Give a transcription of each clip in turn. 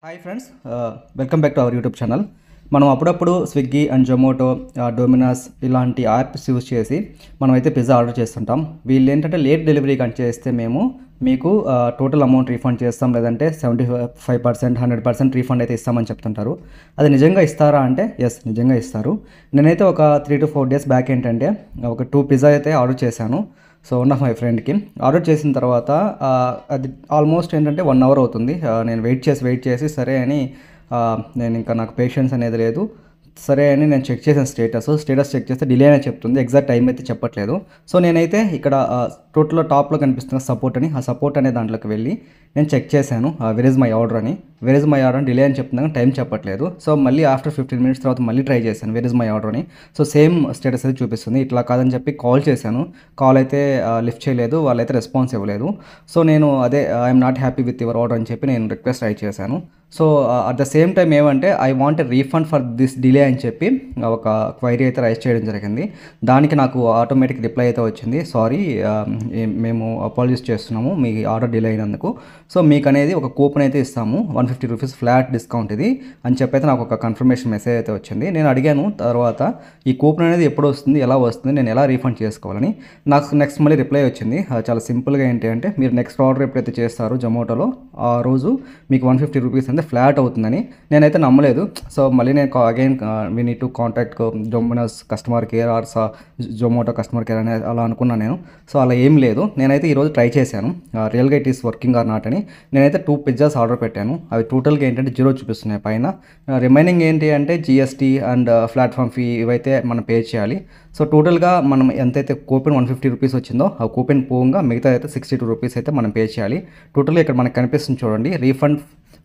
Hi friends, welcome back to our YouTube channel. మనం అప్పుడప్పుడు Swiggy and Zomato, డొమినాస్ ఇలాంటి apps use చేసి మనమైతే పిజ్జా ఆర్డర్ చేస్తుంటాం. వీళ్ళు ఏంటంటే లేట్ డెలివరీ కానీ చేస్తే మేము మీకు టోటల్ అమౌంట్ రీఫండ్ చేస్తాం, లేదంటే 75%, 100% రీఫండ్ అయితే ఇస్తామని చెప్తుంటారు. అది నిజంగా ఇస్తారా అంటే ఎస్, నిజంగా ఇస్తారు. నేనైతే ఒక 3 to 4 days బ్యాక్ ఏంటంటే ఒక 2 పిజ్జా అయితే ఆర్డర్ చేశాను. సో వన్ ఆఫ్ మై ఫ్రెండ్కి ఆర్డర్ చేసిన తర్వాత అది ఆల్మోస్ట్ ఏంటంటే 1 hour అవుతుంది. నేను వెయిట్ చేసి సరే అని నేను ఇంకా నాకు పేషెన్స్ అనేది లేదు. సరే అని నేను చెక్ చేశాను స్టేటస్ చెక్ చేస్తే డిలే అనే చెప్తుంది, ఎగ్జాక్ట్ టైం అయితే చెప్పట్లేదు. సో నేనైతే ఇక్కడ టోటల్లో టాప్లో కనిపిస్తున్న సపోర్ట్ అని, ఆ సపోర్ట్ అనే దాంట్లోకి వెళ్ళి నేను చెక్ చేశాను వెర్ ఇస్ మై ఆర్డర్ అని. వెర్ ఇస్ మై ఆర్డర్ అని డిలే అని చెప్తున్నాను, టైం చెప్పట్లేదు. సో మళ్ళీ ఆఫ్టర్ 15 minutes తర్వాత మళ్ళీ ట్రై చేశాను వెర్ ఇస్ మై ఆర్డర్ అని. సో సేమ్ స్టేటస్ అయితే చూపిస్తుంది. ఇట్లా కాదని చెప్పి కాల్ చేశాను, కాల్ అయితే లిఫ్ట్ చేయలేదు, వాళ్ళైతే రెస్పాన్స్ ఇవ్వలేదు. సో నేను అదే I'm not happy with your order అని చెప్పి నేను రిక్వెస్ట్ ట్రై చేశాను. So at the same time ఏమంటే I want a refund for this delay అని చెప్పి ఒక క్వైరీ అయితే రైజ్ చేయడం జరిగింది. దానికి నాకు ఆటోమేటిక్ రిప్లై అయితే వచ్చింది, సారీ మేము అపాలజీస్ చేస్తున్నాము మీ ఆర్డర్ డిలే అయినందుకు. సో మీకు అనేది ఒక కూపన్ అయితే ఇస్తాము, 150 rupees ఫ్లాట్ డిస్కౌంట్ ఇది అని చెప్పి అయితే నాకు ఒక కన్ఫర్మేషన్ మెసేజ్ అయితే వచ్చింది. నేను అడిగాను తర్వాత ఈ కూపన్ అనేది ఎప్పుడు వస్తుంది, ఎలా వస్తుంది, నేను ఎలా రీఫండ్ చేసుకోవాలని. నాకు నెక్స్ట్ మళ్ళీ రిప్లై వచ్చింది. చాలా సింపుల్గా ఏంటి అంటే మీరు నెక్స్ట్ ఆర్డర్ ఎప్పుడైతే చేస్తారో జొమాటోలో ఆ రోజు మీకు 150 rupees అంటే ఫ్లాట్ అవుతుందని. నేనైతే నమ్మలేదు. సో మళ్ళీ నేను again we need to contact Domino's customer care or Zomato customer care అని అలా అనుకున్నాను నేను. సో అలా ఏం లేదు. నేనైతే ఈరోజు ట్రై చేశాను రియల్గా it is working or not అని. నేనైతే 2 పిజ్జాస్ ఆర్డర్ పెట్టాను. అవి టోటల్గా ఏంటంటే 0 చూపిస్తున్నాయి పైన. రిమైనింగ్ ఏంటి అంటే జిఎస్టీ అండ్ ప్లాట్ఫామ్ ఫీ ఇవైతే మనం పే చేయాలి. సో టోటల్గా మనం ఎంతైతే కూపెన్ 150 rupees వచ్చిందో ఆ కూపెన్ పోగా మిగతా అయితే 62 rupees అయితే మనం పే చేయాలి. టోటల్గా ఇక్కడ మనకు కనిపిస్తుంది చూడండి, refund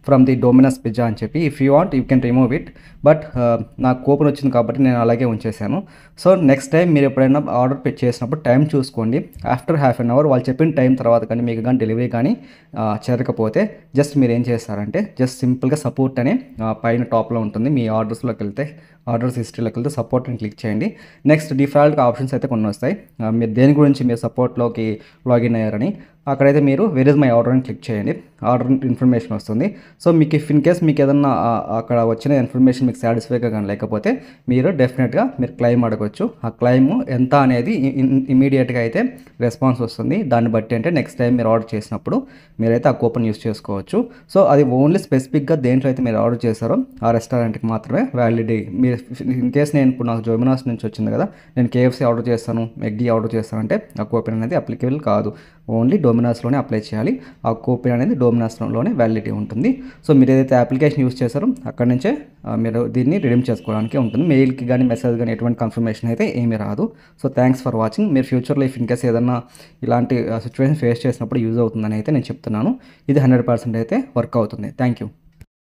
from the Domino's pizza అని చెప్పి. If you want you can remove it, but నాకు కూపన్ వచ్చింది కాబట్టి నేను అలాగే ఉంచేసాను. సో నెక్స్ట్ టైం మీరు ఎప్పుడైనా ఆర్డర్ చేసినప్పుడు టైం చూసుకోండి. ఆఫ్టర్ ½ an hour వాళ్ళు చెప్పిన టైం తర్వాత కానీ మీకు కానీ డెలివరీ కానీ చేరకపోతే జస్ట్ మీరు ఏం చేస్తారంటే జస్ట్ సింపుల్గా సపోర్ట్ అని పైన టాప్లో ఉంటుంది, మీ ఆర్డర్స్లోకి వెళ్తే ఆర్డర్స్ హిస్టరీలోకి వెళ్తే సపోర్ట్ అని క్లిక్ చేయండి. నెక్స్ట్ డిఫాల్ట్గా ఆప్షన్స్ అయితే కొన్ని వస్తాయి. మీరు దేని గురించి మీరు సపోర్ట్లోకి లాగిన్ అయ్యారని అక్కడైతే మీరు వెర్ ఇస్ మై ఆర్డర్ అని క్లిక్ చేయండి. ఆర్డర్ ఇన్ఫర్మేషన్ వస్తుంది. సో మీకు ఇఫ్ ఇన్ కేస్ మీకు ఏదన్నా అక్కడ వచ్చిన ఇన్ఫర్మేషన్ మీకు సాటిస్ఫైగా కానీ లేకపోతే మీరు డెఫినెట్గా మీరు క్లెయిమ్ అడగవచ్చు. ఆ క్లెయిమ్ ఎంత అనేది ఇమీడియట్గా అయితే రెస్పాన్స్ వస్తుంది. దాన్ని బట్టి అంటే నెక్స్ట్ టైం మీరు ఆర్డర్ చేసినప్పుడు మీరైతే ఆ కూపన్ యూస్ చేసుకోవచ్చు. సో అది ఓన్లీ స్పెసిఫిక్గా దేంట్లో అయితే మీరు ఆర్డర్ చేశారో ఆ రెస్టారెంట్కి మాత్రమే వ్యాలిడిటీ. మీరు ఇన్ కేస్ నేను ఇప్పుడు నాకు జొమినాస్ నుంచి వచ్చింది కదా, నేను కేఎఫ్సీ ఆర్డర్ చేస్తాను, మెక్డీ ఆర్డర్ చేస్తానంటే ఆ కూపన్ అనేది అప్లికేబుల్ కాదు. ఓన్లీ డొమినాస్లోనే అప్లై చేయాలి. ఆ కూపన్ అనేది డొమినాస్లోనే వ్యాలిడిటీ ఉంటుంది. సో మీరు ఏదైతే అప్లికేషన్ యూస్ చేస్తారో అక్కడి నుంచే మీరు దీన్ని రిడీమ్ చేసుకోవడానికి ఉంటుంది. మెయిల్కి కానీ మెసేజ్ కానీ ఎటువంటి కన్ఫర్మేషన్ అయితే ఏమీ రాదు. So thanks for watching. మీరు ఫ్యూచర్లో ఇఫ్ ఇన్ కేస్ ఏదన్నా ఇలాంటి సిచ్యువేషన్ ఫేస్ చేసినప్పుడు యూజ్ అవుతుందని అయితే నేను చెప్తున్నాను. ఇది 100% అయితే వర్క్ అవుతుంది. Thank you.